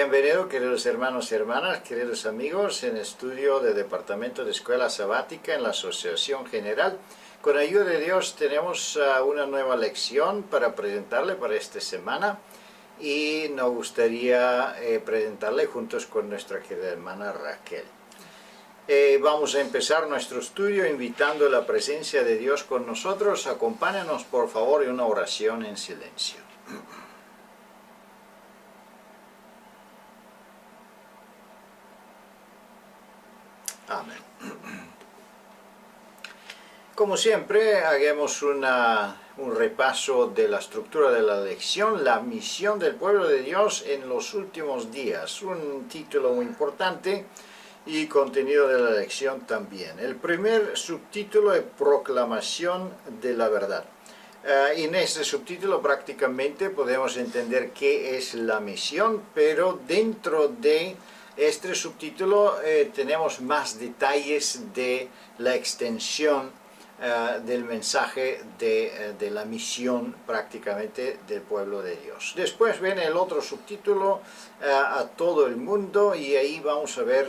Bienvenido, queridos hermanos y hermanas, queridos amigos, en estudio del Departamento de Escuela Sabática en la Asociación General. Con ayuda de Dios tenemos una nueva lección para presentarle para esta semana y nos gustaría presentarle juntos con nuestra querida hermana Raquel. Vamos a empezar nuestro estudio invitando la presencia de Dios con nosotros. Acompáñanos por favor en una oración en silencio. Amén. Como siempre, hagamos un repaso de la estructura de la lección, la misión del pueblo de Dios en los últimos días. Un título muy importante y contenido de la lección también. El primer subtítulo es Proclamación de la Verdad. En este subtítulo prácticamente podemos entender qué es la misión, pero dentro de este subtítulo tenemos más detalles de la extensión del mensaje de la misión prácticamente del pueblo de Dios. Después viene el otro subtítulo, a todo el mundo, y ahí vamos a ver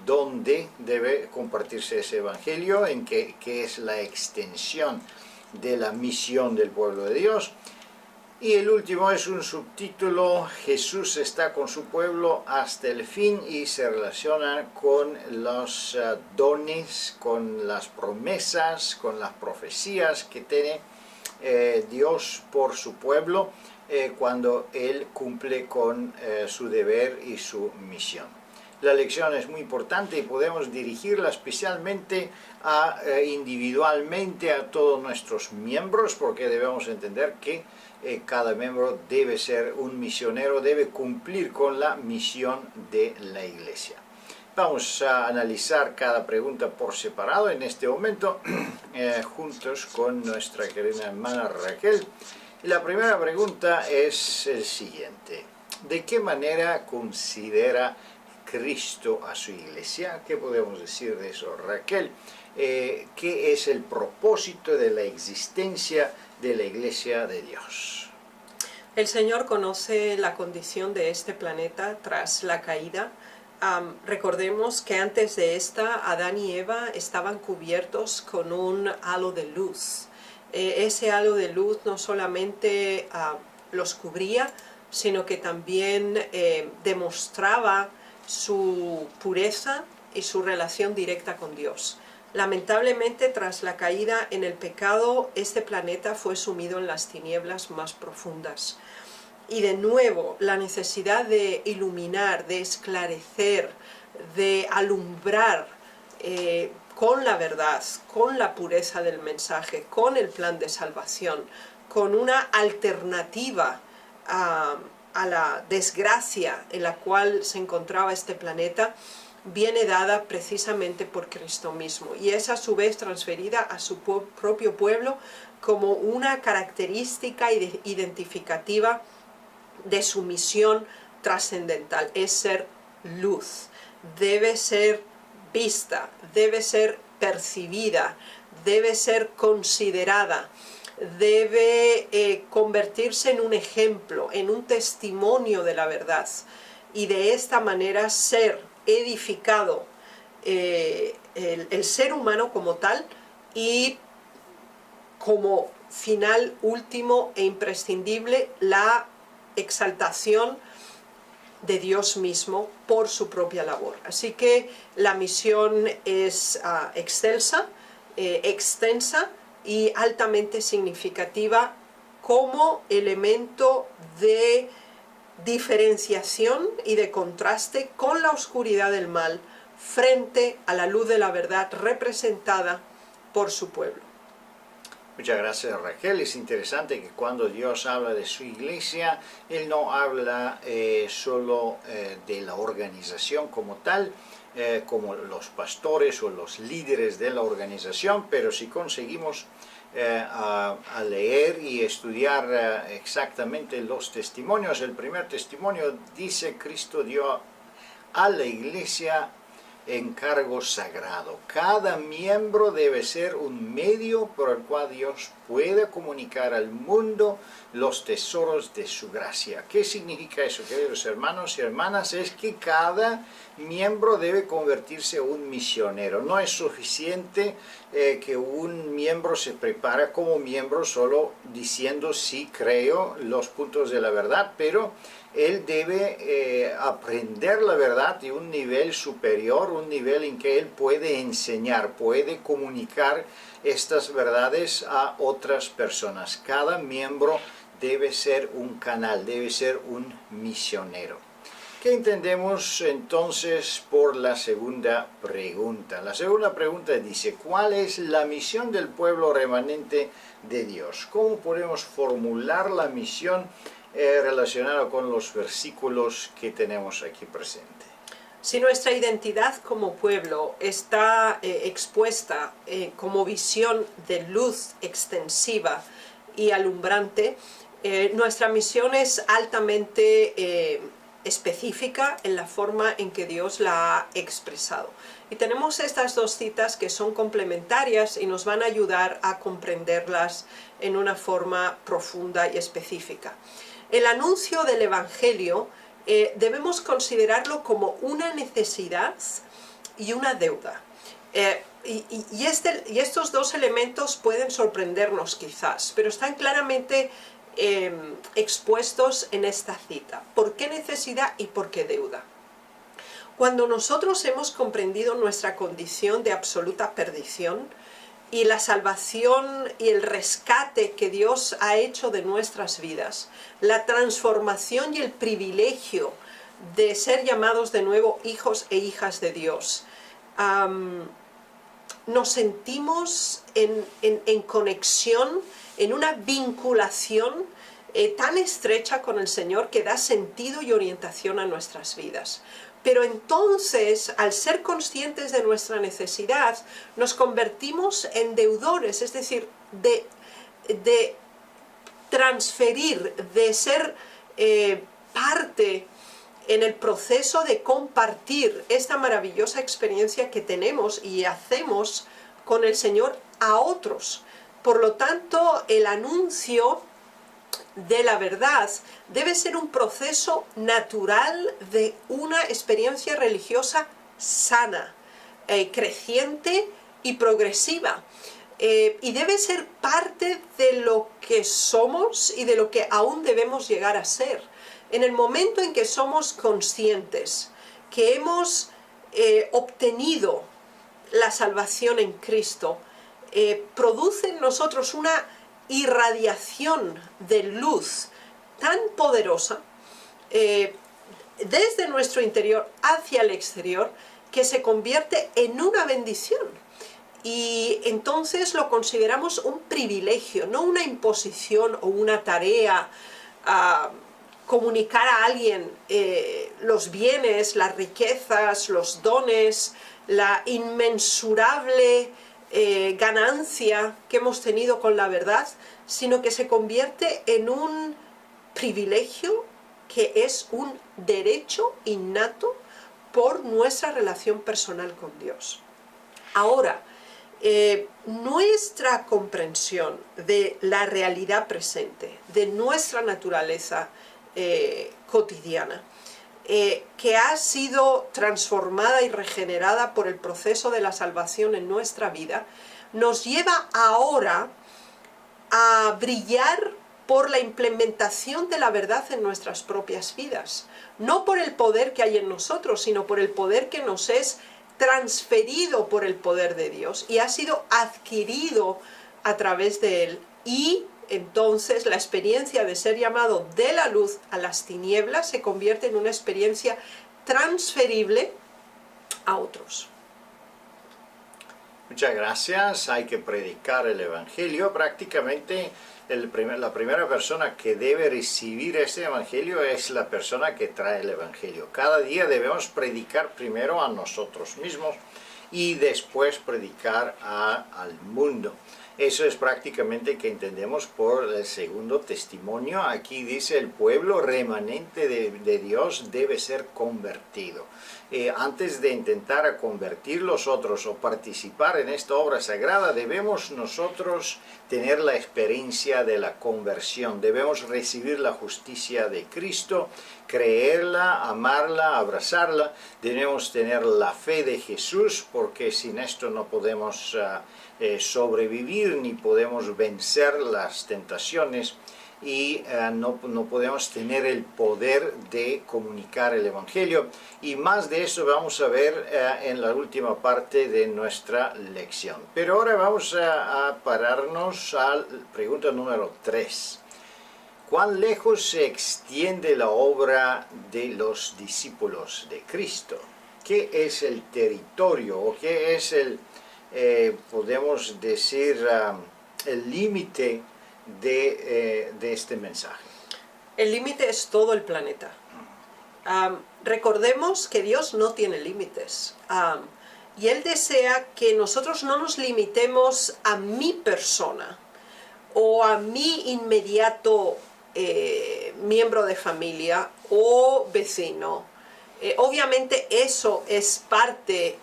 dónde debe compartirse ese evangelio, en qué es la extensión de la misión del pueblo de Dios. Y el último es un subtítulo, Jesús está con su pueblo hasta el fin, y se relaciona con los dones, con las promesas, con las profecías que tiene Dios por su pueblo cuando Él cumple con su deber y su misión. La lección es muy importante y podemos dirigirla especialmente individualmente a todos nuestros miembros, porque debemos entender que cada miembro debe ser un misionero, debe cumplir con la misión de la iglesia. Vamos a analizar cada pregunta por separado en este momento, juntos con nuestra querida hermana Raquel. La primera pregunta es el siguiente: ¿de qué manera considera Cristo a su iglesia? ¿Qué podemos decir de eso, Raquel? ¿Qué es el propósito de la existencia de la iglesia de Dios? El Señor conoce la condición de este planeta tras la caída. Recordemos que antes de esta, Adán y Eva estaban cubiertos con un halo de luz. Ese halo de luz no solamente los cubría, sino que también demostraba su pureza y su relación directa con Dios. Lamentablemente, tras la caída en el pecado, este planeta fue sumido en las tinieblas más profundas. Y de nuevo, la necesidad de iluminar, de esclarecer, de alumbrar con la verdad, con la pureza del mensaje, con el plan de salvación, con una alternativa a la desgracia en la cual se encontraba este planeta, viene dada precisamente por Cristo mismo, y es a su vez transferida a su propio pueblo como una característica identificativa de su misión trascendental. Es ser luz, debe ser vista, debe ser percibida, debe ser considerada, debe convertirse en un ejemplo, en un testimonio de la verdad, y de esta manera ser edificado el ser humano como tal, y como final último e imprescindible la exaltación de Dios mismo por su propia labor. Así que la misión es excelsa, extensa y altamente significativa como elemento de diferenciación y de contraste con la oscuridad del mal frente a la luz de la verdad representada por su pueblo. Muchas gracias, Raquel. Es interesante que cuando Dios habla de su iglesia, Él no habla solo de la organización como tal, como los pastores o los líderes de la organización, pero si conseguimos a leer y estudiar exactamente los testimonios, el primer testimonio dice: Cristo dio a la iglesia encargo sagrado. Cada miembro debe ser un medio por el cual Dios pueda comunicar al mundo los tesoros de su gracia. ¿Qué significa eso, queridos hermanos y hermanas? Es que cada miembro debe convertirse en un misionero. No es suficiente que un miembro se prepara como miembro solo diciendo sí creo los puntos de la verdad, pero él debe aprender la verdad de un nivel superior, un nivel en que él puede enseñar, puede comunicar estas verdades a otras personas. Cada miembro debe ser un canal, debe ser un misionero. ¿Qué entendemos entonces por la segunda pregunta? La segunda pregunta dice, ¿cuál es la misión del pueblo remanente de Dios? ¿Cómo podemos formular la misión relacionada con los versículos que tenemos aquí presente? Si nuestra identidad como pueblo está expuesta como visión de luz extensiva y alumbrante, nuestra misión es altamente específica en la forma en que Dios la ha expresado. Y tenemos estas dos citas que son complementarias y nos van a ayudar a comprenderlas en una forma profunda y específica. El anuncio del Evangelio debemos considerarlo como una necesidad y una deuda. Y estos dos elementos pueden sorprendernos quizás, pero están claramente expuestos en esta cita. ¿Por qué necesidad y por qué deuda? Cuando nosotros hemos comprendido nuestra condición de absoluta perdición y la salvación y el rescate que Dios ha hecho de nuestras vidas, la transformación y el privilegio de ser llamados de nuevo hijos e hijas de Dios, nos sentimos en conexión, en una vinculación tan estrecha con el Señor que da sentido y orientación a nuestras vidas. Pero entonces, al ser conscientes de nuestra necesidad, nos convertimos en deudores, es decir, de transferir, de ser parte en el proceso de compartir esta maravillosa experiencia que tenemos y hacemos con el Señor a otros. Por lo tanto, el anuncio de la verdad debe ser un proceso natural de una experiencia religiosa sana, creciente y progresiva. Y debe ser parte de lo que somos y de lo que aún debemos llegar a ser. En el momento en que somos conscientes que hemos obtenido la salvación en Cristo, produce en nosotros una irradiación de luz tan poderosa desde nuestro interior hacia el exterior que se convierte en una bendición. Y entonces lo consideramos un privilegio, no una imposición o una tarea. Comunicar a alguien los bienes, las riquezas, los dones, la inmensurable ganancia que hemos tenido con la verdad, sino que se convierte en un privilegio que es un derecho innato por nuestra relación personal con Dios. Ahora, nuestra comprensión de la realidad presente, de nuestra naturaleza cotidiana, que ha sido transformada y regenerada por el proceso de la salvación en nuestra vida, nos lleva ahora a brillar por la implementación de la verdad en nuestras propias vidas, no por el poder que hay en nosotros, sino por el poder que nos es transferido por el poder de Dios y ha sido adquirido a través de Él. Y entonces la experiencia de ser llamado de la luz a las tinieblas se convierte en una experiencia transferible a otros. Muchas gracias. Hay que predicar el Evangelio. Prácticamente la primera persona que debe recibir este Evangelio es la persona que trae el Evangelio. Cada día debemos predicar primero a nosotros mismos y después predicar al mundo. Eso es prácticamente que entendemos por el segundo testimonio. Aquí dice el pueblo remanente de Dios debe ser convertido. antes de intentar convertir los otros o participar en esta obra sagrada, debemos nosotros tener la experiencia de la conversión. Debemos recibir la justicia de Cristo, creerla, amarla, abrazarla. Debemos tener la fe de Jesús, porque sin esto no podemos sobrevivir ni podemos vencer las tentaciones. Y no podemos tener el poder de comunicar el Evangelio. Y más de eso vamos a ver en la última parte de nuestra lección. Pero ahora vamos a pararnos a la pregunta número 3. ¿Cuán lejos se extiende la obra de los discípulos de Cristo? ¿Qué es el territorio o qué es podemos decir, el límite de este mensaje? El límite es todo el planeta. Recordemos que Dios no tiene límites. Y Él desea que nosotros no nos limitemos a mi persona o a mi inmediato miembro de familia o vecino. Obviamente eso es parte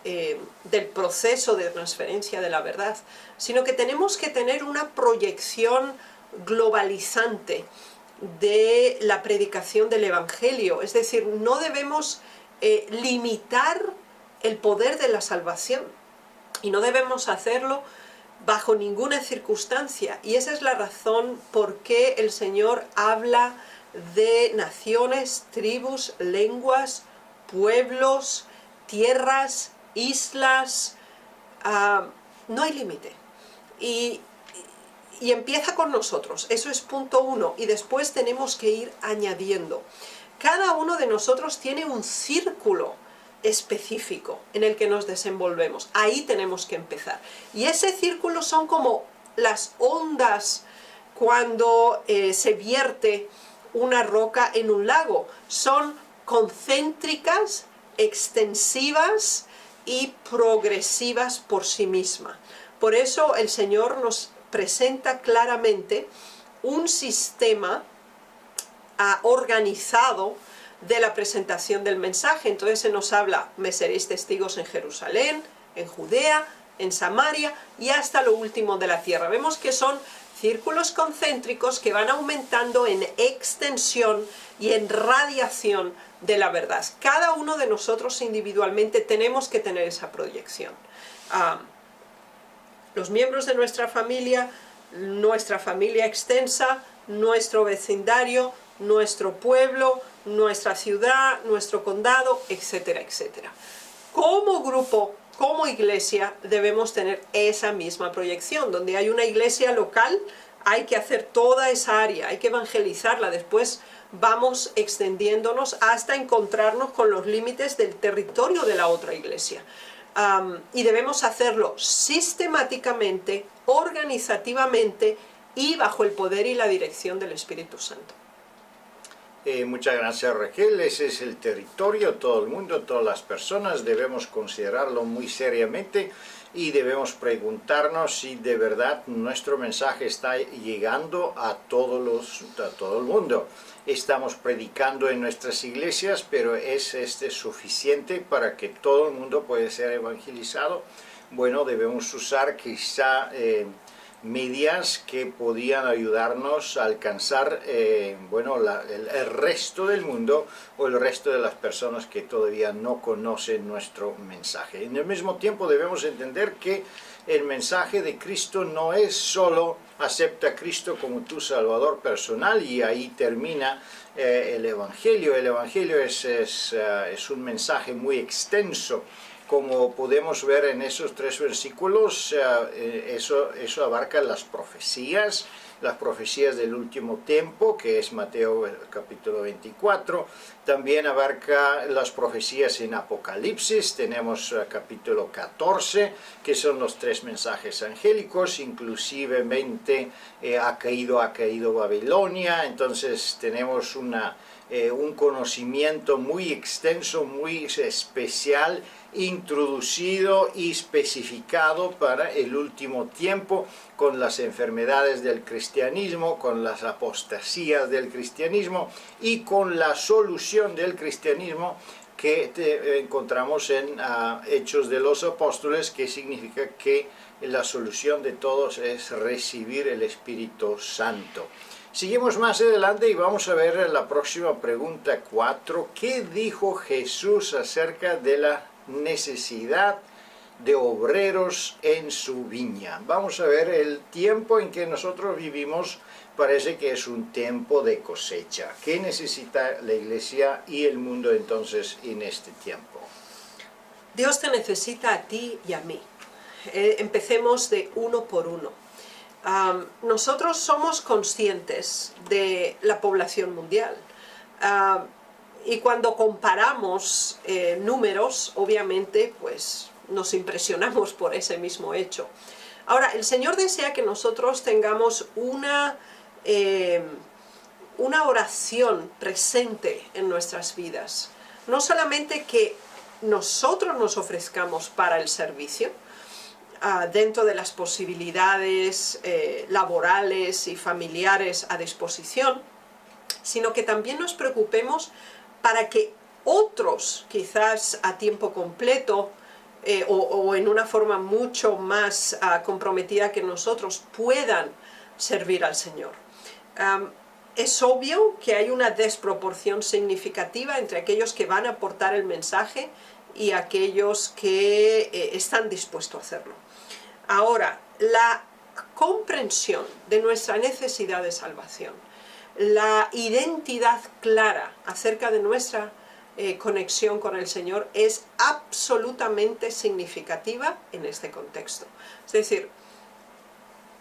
del proceso de transferencia de la verdad, sino que tenemos que tener una proyección globalizante de la predicación del Evangelio. Es decir, no debemos limitar el poder de la salvación y no debemos hacerlo bajo ninguna circunstancia. Y esa es la razón por qué el Señor habla de naciones, tribus, lenguas, pueblos, tierras, islas. No hay límite. Y empieza con nosotros. Eso es punto 1. Y después tenemos que ir añadiendo. Cada uno de nosotros tiene un círculo específico en el que nos desenvolvemos. Ahí tenemos que empezar. Y ese círculo son como las ondas cuando se vierte una roca en un lago. Son concéntricas, extensivas y progresivas por sí misma. Por eso el Señor nos presenta claramente un sistema organizado de la presentación del mensaje. Entonces se nos habla: me seréis testigos en Jerusalén, en Judea, en Samaria y hasta lo último de la tierra. Vemos que son círculos concéntricos que van aumentando en extensión y en radiación de la verdad. Cada uno de nosotros individualmente tenemos que tener esa proyección. Los miembros de nuestra familia extensa, nuestro vecindario, nuestro pueblo, nuestra ciudad, nuestro condado, etcétera, etcétera. Como grupo, como iglesia, debemos tener esa misma proyección. Donde hay una iglesia local, hay que hacer toda esa área, hay que evangelizarla. Después vamos extendiéndonos hasta encontrarnos con los límites del territorio de la otra iglesia. Y debemos hacerlo sistemáticamente, organizativamente y bajo el poder y la dirección del Espíritu Santo. Muchas gracias, Raquel. Ese es el territorio, todo el mundo, todas las personas. Debemos considerarlo muy seriamente y debemos preguntarnos si de verdad nuestro mensaje está llegando a todo el mundo. Estamos predicando en nuestras iglesias, pero ¿es suficiente para que todo el mundo pueda ser evangelizado? Bueno, debemos usar quizá medidas que podían ayudarnos a alcanzar el resto del mundo o el resto de las personas que todavía no conocen nuestro mensaje. En el mismo tiempo debemos entender que el mensaje de Cristo no es solo acepta a Cristo como tu Salvador personal y ahí termina el Evangelio. El Evangelio es un mensaje muy extenso. Como podemos ver en esos 3 versículos, eso abarca las profecías del último tiempo, que es Mateo capítulo 24. También abarca las profecías en Apocalipsis. Tenemos capítulo 14, que son los 3 mensajes angélicos. Inclusivemente ha caído Babilonia. Entonces tenemos un conocimiento muy extenso, muy especial, introducido y especificado para el último tiempo, con las enfermedades del cristianismo, con las apostasías del cristianismo y con la solución del cristianismo que encontramos en Hechos de los Apóstoles, que significa que la solución de todos es recibir el Espíritu Santo. Seguimos más adelante y vamos a ver la próxima pregunta 4. ¿Qué dijo Jesús acerca de la necesidad de obreros en su viña? Vamos a ver el tiempo en que nosotros vivimos. Parece que es un tiempo de cosecha. ¿Qué necesita la iglesia y el mundo entonces en este tiempo? Dios te necesita a ti y a mí. Empecemos de uno por uno. Nosotros somos conscientes de la población mundial. Y cuando comparamos números, obviamente, pues nos impresionamos por ese mismo hecho. Ahora, el Señor desea que nosotros tengamos una oración presente en nuestras vidas. No solamente que nosotros nos ofrezcamos para el servicio, dentro de las posibilidades laborales y familiares a disposición, sino que también nos preocupemos para que otros, quizás a tiempo completo o en una forma mucho más comprometida que nosotros, puedan servir al Señor. Es obvio que hay una desproporción significativa entre aquellos que van a aportar el mensaje y aquellos que están dispuestos a hacerlo. Ahora, la comprensión de nuestra necesidad de salvación, la identidad clara acerca de nuestra conexión con el Señor es absolutamente significativa en este contexto. Es decir,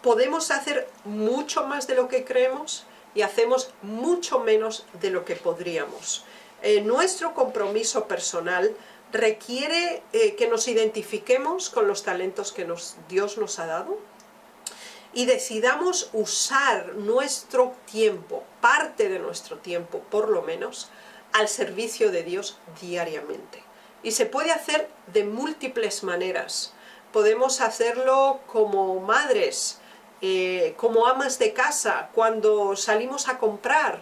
podemos hacer mucho más de lo que creemos y hacemos mucho menos de lo que podríamos. Nuestro compromiso personal requiere que nos identifiquemos con los talentos que Dios nos ha dado y decidamos usar nuestro tiempo, parte de nuestro tiempo por lo menos, al servicio de Dios diariamente. Y se puede hacer de múltiples maneras. Podemos hacerlo como madres, como amas de casa, cuando salimos a comprar,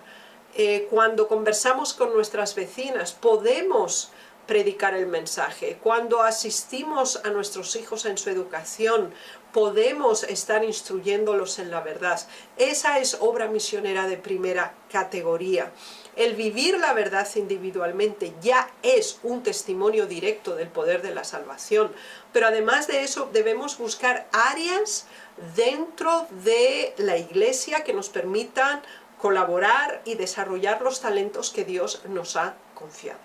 cuando conversamos con nuestras vecinas. Podemos predicar el mensaje. Cuando asistimos a nuestros hijos en su educación, podemos estar instruyéndolos en la verdad. Esa es obra misionera de primera categoría. El vivir la verdad individualmente ya es un testimonio directo del poder de la salvación, pero además de eso debemos buscar áreas dentro de la iglesia que nos permitan colaborar y desarrollar los talentos que Dios nos ha confiado.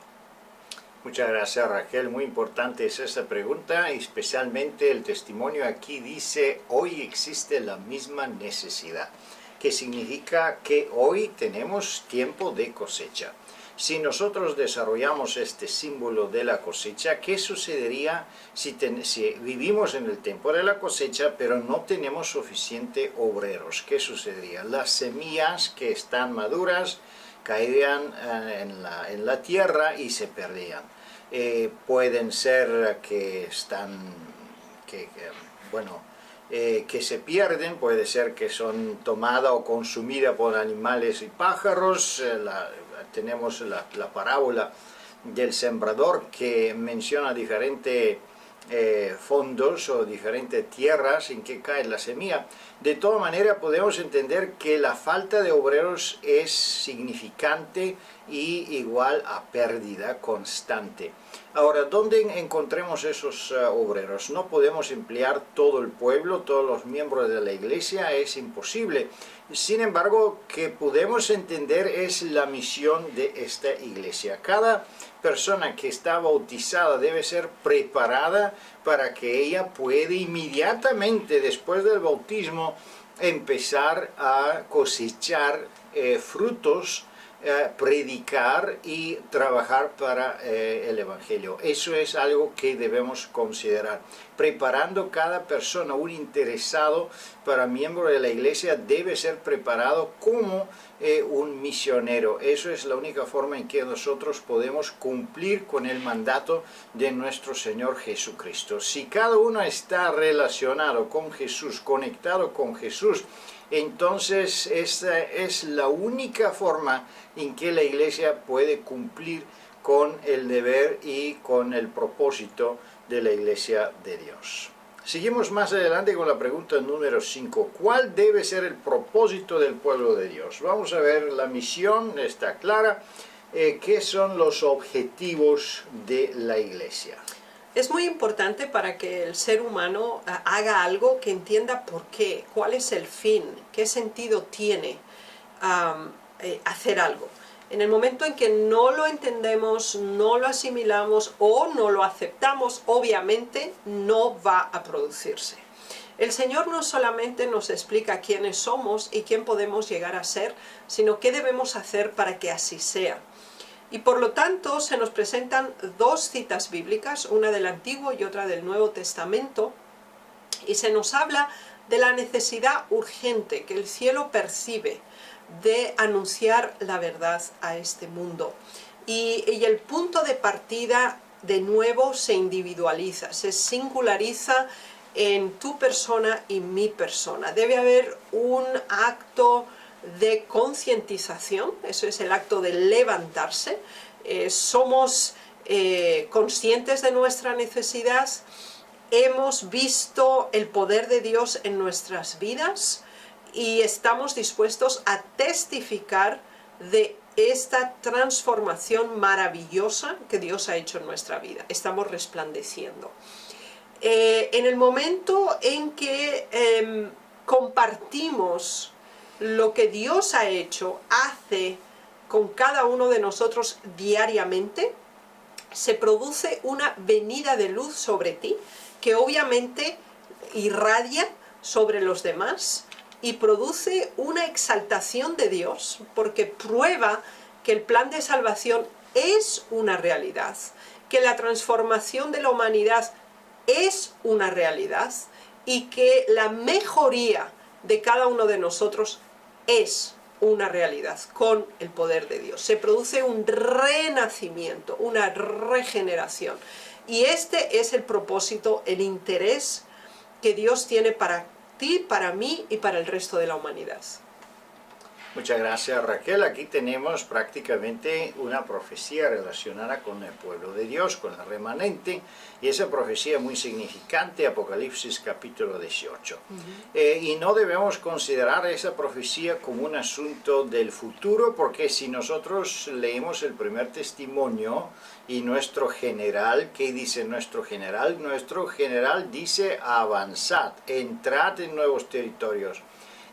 Muchas gracias, Raquel. Muy importante es esta pregunta, especialmente el testimonio aquí dice: hoy existe la misma necesidad, que significa que hoy tenemos tiempo de cosecha. Si nosotros desarrollamos este símbolo de la cosecha, ¿qué sucedería si vivimos en el tiempo de la cosecha pero no tenemos suficiente obreros? ¿Qué sucedería? Las semillas que están maduras caerían en la tierra y se perdían. Pueden ser que se pierden, puede ser que son tomadas o consumidas por animales y pájaros. Tenemos la parábola del sembrador que menciona diferentes fondos o diferentes tierras en que cae la semilla. De todas maneras podemos entender que la falta de obreros es significante y igual a pérdida constante. Ahora, ¿dónde encontremos esos obreros? No podemos emplear todo el pueblo, todos los miembros de la iglesia, es imposible. Sin embargo, que podemos entender es la misión de esta iglesia. Cada persona que está bautizada debe ser preparada para que ella pueda inmediatamente después del bautismo empezar a cosechar frutos, predicar y trabajar para el Evangelio. Eso es algo que debemos considerar. Preparando cada persona, un interesado para miembro de la iglesia, debe ser preparado como un misionero. Eso es la única forma en que nosotros podemos cumplir con el mandato de nuestro Señor Jesucristo. Si cada uno está relacionado con Jesús, conectado con Jesús, entonces esta es la única forma en que la iglesia puede cumplir con el deber y con el propósito de la Iglesia de Dios. Seguimos más adelante con la pregunta número 5. ¿Cuál debe ser el propósito del pueblo de Dios? Vamos a ver, la misión está clara. ¿Qué son los objetivos de la Iglesia? Es muy importante para que el ser humano haga algo, que entienda por qué, cuál es el fin, qué sentido tiene hacer algo. En el momento en que no lo entendemos, no lo asimilamos o no lo aceptamos, obviamente no va a producirse. El Señor no solamente nos explica quiénes somos y quién podemos llegar a ser, sino qué debemos hacer para que así sea. Y por lo tanto se nos presentan dos citas bíblicas, una del Antiguo y otra del Nuevo Testamento, y se nos habla de la necesidad urgente que el cielo percibe de anunciar la verdad a este mundo. Y el punto de partida de nuevo se individualiza, se singulariza en tu persona y mi persona. Debe haber un acto de concientización, eso es el acto de levantarse. Somos conscientes de nuestra necesidad, hemos visto el poder de Dios en nuestras vidas y estamos dispuestos a testificar de esta transformación maravillosa que Dios ha hecho en nuestra vida. Estamos resplandeciendo. En el momento en que compartimos lo que Dios ha hecho, hace con cada uno de nosotros diariamente, se produce una venida de luz sobre ti, que obviamente irradia sobre los demás y produce una exaltación de Dios, porque prueba que el plan de salvación es una realidad, que la transformación de la humanidad es una realidad y que la mejoría de cada uno de nosotros es una realidad con el poder de Dios. Se produce un renacimiento, una regeneración. Y este es el propósito, el interés que Dios tiene para ti, para mí y para el resto de la humanidad. Muchas gracias, Raquel. Aquí tenemos prácticamente una profecía relacionada con el pueblo de Dios, con el remanente, y esa profecía muy significante, Apocalipsis capítulo 18. Y no debemos considerar esa profecía como un asunto del futuro, porque si nosotros leemos el primer testimonio y nuestro general, ¿qué dice nuestro general? Nuestro general dice: avanzad, entrad en nuevos territorios.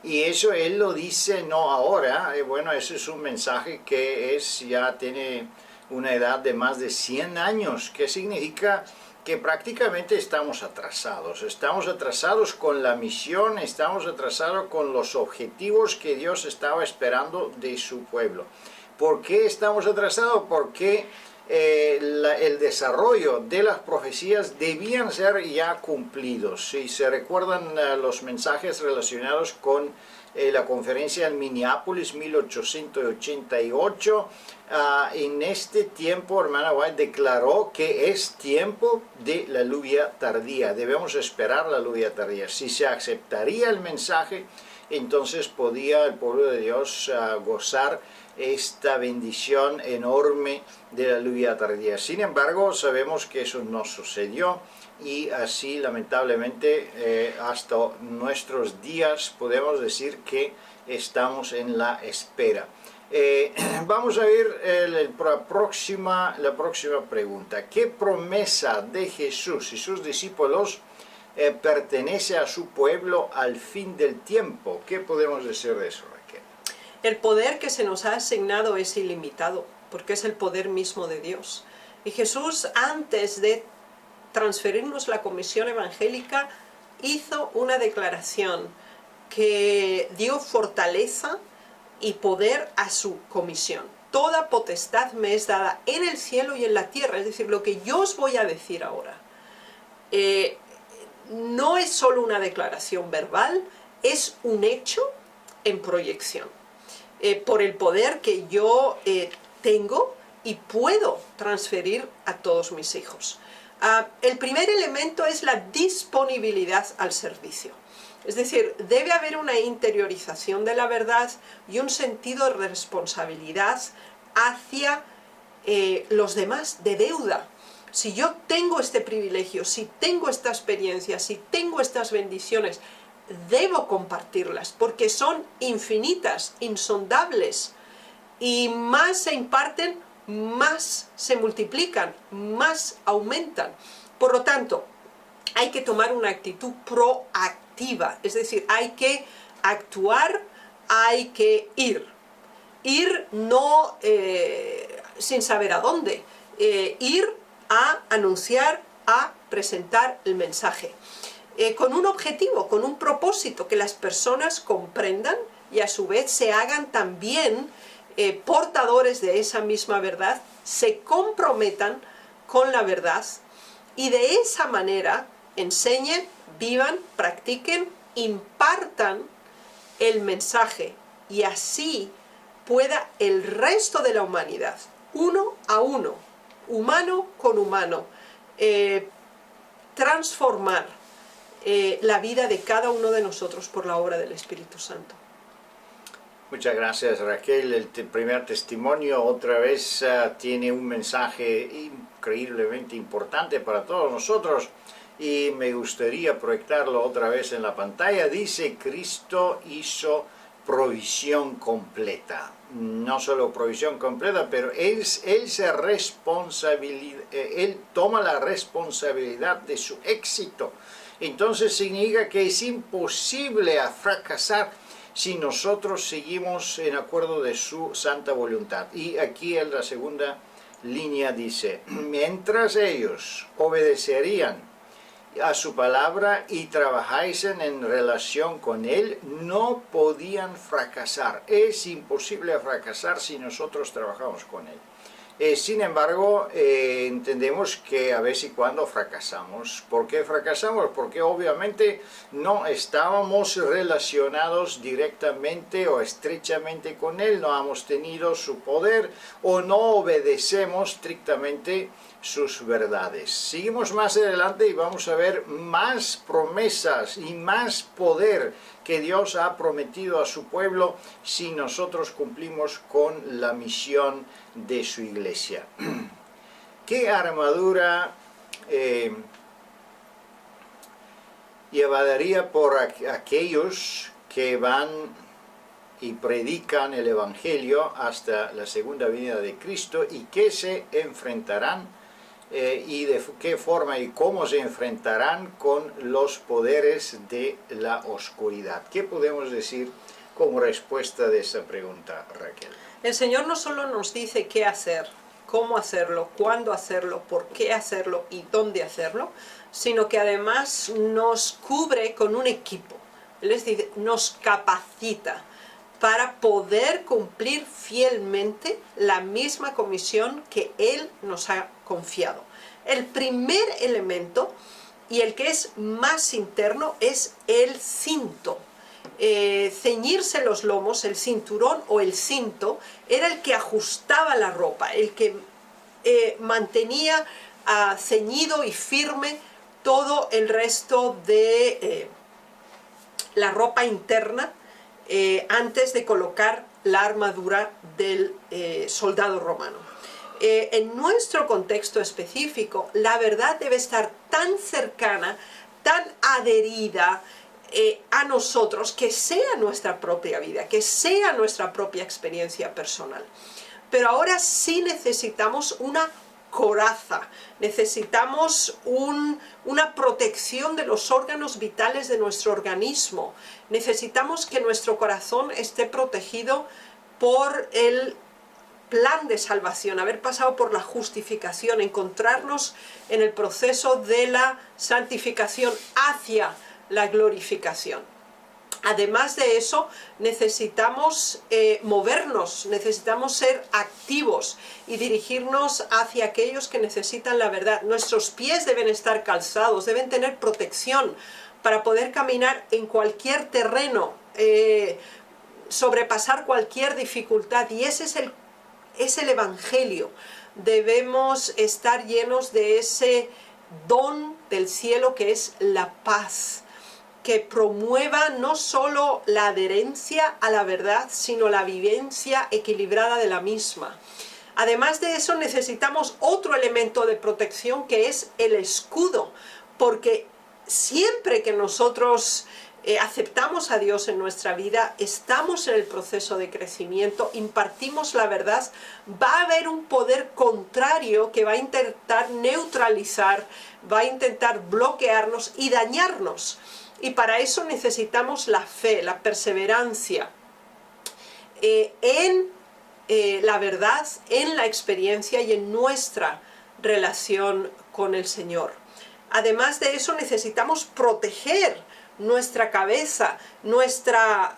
Y eso él lo dice no ahora, bueno, ese es un mensaje que ya tiene una edad de más de 100 años, que significa que prácticamente estamos atrasados con la misión, estamos atrasados con los objetivos que Dios estaba esperando de su pueblo. ¿Por qué estamos atrasados? Porque el desarrollo de las profecías debían ser ya cumplidos. Si se recuerdan los mensajes relacionados con la conferencia en Minneapolis 1888, en este tiempo hermana White declaró que es tiempo de la lluvia tardía. Debemos esperar la lluvia tardía. Si se aceptaría el mensaje, entonces podía el pueblo de Dios gozar esta bendición enorme de la lluvia tardía. Sin embargo, sabemos que eso no sucedió y así lamentablemente hasta nuestros días podemos decir que estamos en la espera. Vamos a ver la próxima pregunta. ¿Qué promesa de Jesús y sus discípulos pertenece a su pueblo al fin del tiempo? ¿Qué podemos decir de eso, Raquel? El poder que se nos ha asignado es ilimitado, porque es el poder mismo de Dios. Y Jesús, antes de transferirnos la comisión evangélica, hizo una declaración que dio fortaleza y poder a su comisión. Toda potestad me es dada en el cielo y en la tierra, es decir, lo que yo os voy a decir ahora. No es solo una declaración verbal, es un hecho en proyección. Por el poder que yo tengo y puedo transferir a todos mis hijos. El primer elemento es la disponibilidad al servicio. Es decir, debe haber una interiorización de la verdad y un sentido de responsabilidad hacia los demás de deuda. Si yo tengo este privilegio, si tengo esta experiencia, si tengo estas bendiciones, debo compartirlas porque son infinitas, insondables, y más se imparten, más se multiplican, más aumentan. Por lo tanto, hay que tomar una actitud proactiva, es decir, hay que actuar, hay que ir. Ir no sin saber a dónde, ir a anunciar, a presentar el mensaje. Con un objetivo, con un propósito, que las personas comprendan y a su vez se hagan también portadores de esa misma verdad, se comprometan con la verdad y de esa manera enseñen, vivan, practiquen, impartan el mensaje y así pueda el resto de la humanidad, uno a uno, humano con humano, transformar la vida de cada uno de nosotros por la obra del Espíritu Santo. Muchas gracias, Raquel. El primer testimonio otra vez tiene un mensaje increíblemente importante para todos nosotros y me gustaría proyectarlo otra vez en la pantalla. Dice: Cristo hizo provisión completa. No solo provisión completa, pero él toma la responsabilidad de su éxito. Entonces significa que es imposible fracasar si nosotros seguimos en acuerdo de su santa voluntad. Y aquí en la segunda línea dice: mientras ellos obedecerían a su palabra y trabajasen en relación con él, no podían fracasar. Es imposible fracasar si nosotros trabajamos con él. Sin embargo, entendemos que a veces y cuando fracasamos. ¿Por qué fracasamos? Porque obviamente no estábamos relacionados directamente o estrechamente con él, no hemos tenido su poder o no obedecemos estrictamente sus verdades. Seguimos más adelante y vamos a ver más promesas y más poder que Dios ha prometido a su pueblo si nosotros cumplimos con la misión de su iglesia. ¿Qué armadura llevaría por aquellos que van y predican el Evangelio hasta la segunda venida de Cristo y que se enfrentarán y de qué forma y cómo se enfrentarán con los poderes de la oscuridad? ¿Qué podemos decir como respuesta de esa pregunta, Raquel? El Señor no solo nos dice qué hacer, cómo hacerlo, cuándo hacerlo, por qué hacerlo y dónde hacerlo, sino que además nos cubre con un equipo. Es decir, nos capacita para poder cumplir fielmente la misma comisión que Él nos ha confiado. El primer elemento, y el que es más interno, es el cinto. Ceñirse los lomos, el cinturón o el cinto, era el que ajustaba la ropa, el que mantenía ceñido y firme todo el resto de la ropa interna antes de colocar la armadura del soldado romano. En nuestro contexto específico, la verdad debe estar tan cercana, tan adherida a nosotros, que sea nuestra propia vida, que sea nuestra propia experiencia personal. Pero ahora sí necesitamos una coraza, necesitamos una protección de los órganos vitales de nuestro organismo, necesitamos que nuestro corazón esté protegido por el plan de salvación, haber pasado por la justificación, encontrarnos en el proceso de la santificación hacia la glorificación. Además de eso, necesitamos movernos, necesitamos ser activos y dirigirnos hacia aquellos que necesitan la verdad. Nuestros pies deben estar calzados, deben tener protección para poder caminar en cualquier terreno, sobrepasar cualquier dificultad, y ese es el Evangelio. Debemos estar llenos de ese don del cielo que es la paz, que promueva no solo la adherencia a la verdad, sino la vivencia equilibrada de la misma. Además de eso necesitamos otro elemento de protección que es el escudo, porque siempre que nosotros aceptamos a Dios en nuestra vida, estamos en el proceso de crecimiento, impartimos la verdad, va a haber un poder contrario que va a intentar neutralizar, va a intentar bloquearnos y dañarnos. Y para eso necesitamos la fe, la perseverancia en la verdad, en la experiencia y en nuestra relación con el Señor. Además de eso necesitamos proteger nuestra cabeza, nuestra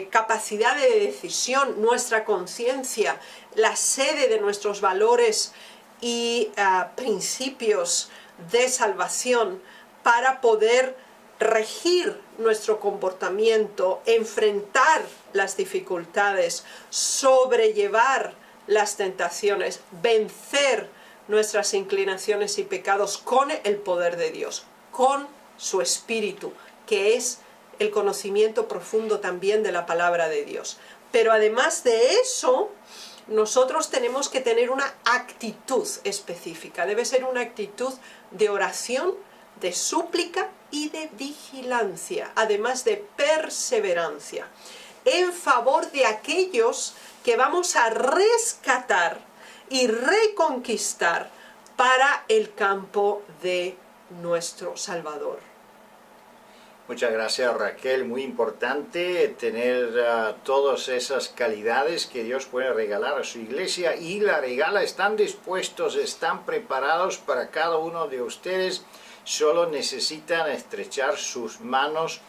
capacidad de decisión, nuestra conciencia, la sede de nuestros valores y principios de salvación para poder regir nuestro comportamiento, enfrentar las dificultades, sobrellevar las tentaciones, vencer nuestras inclinaciones y pecados con el poder de Dios, con su Espíritu, que es el conocimiento profundo también de la palabra de Dios. Pero además de eso, nosotros tenemos que tener una actitud específica. Debe ser una actitud de oración, de súplica y de vigilancia, además de perseverancia, en favor de aquellos que vamos a rescatar y reconquistar para el campo de nuestro Salvador. Muchas gracias, Raquel. Muy importante tener todas esas calidades que Dios puede regalar a su iglesia y la regala. Están dispuestos, están preparados para cada uno de ustedes. Solo necesitan estrechar sus manos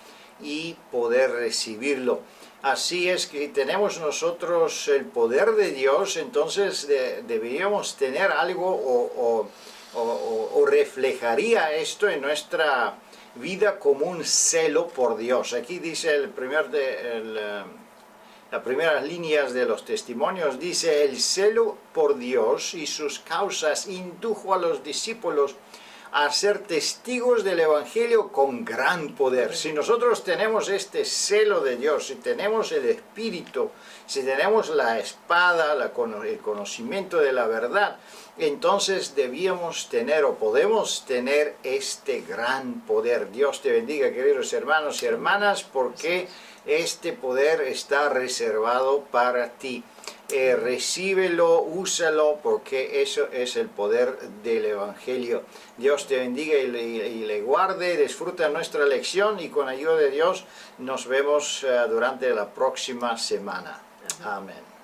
y poder recibirlo. Así es que tenemos nosotros el poder de Dios, entonces deberíamos tener algo o reflejaría esto en nuestra vida como un celo por Dios. Aquí dice las primeras líneas de los testimonios, dice: el celo por Dios y sus causas indujo a los discípulos a ser testigos del Evangelio con gran poder. Si nosotros tenemos este celo de Dios, si tenemos el Espíritu, si tenemos la espada, el conocimiento de la verdad, entonces debíamos tener o podemos tener este gran poder. Dios te bendiga, queridos hermanos y hermanas, porque este poder está reservado para ti. Recíbelo, úsalo, porque eso es el poder del Evangelio. Dios te bendiga y le guarde, disfruta nuestra lección y con ayuda de Dios nos vemos durante la próxima semana. Amén.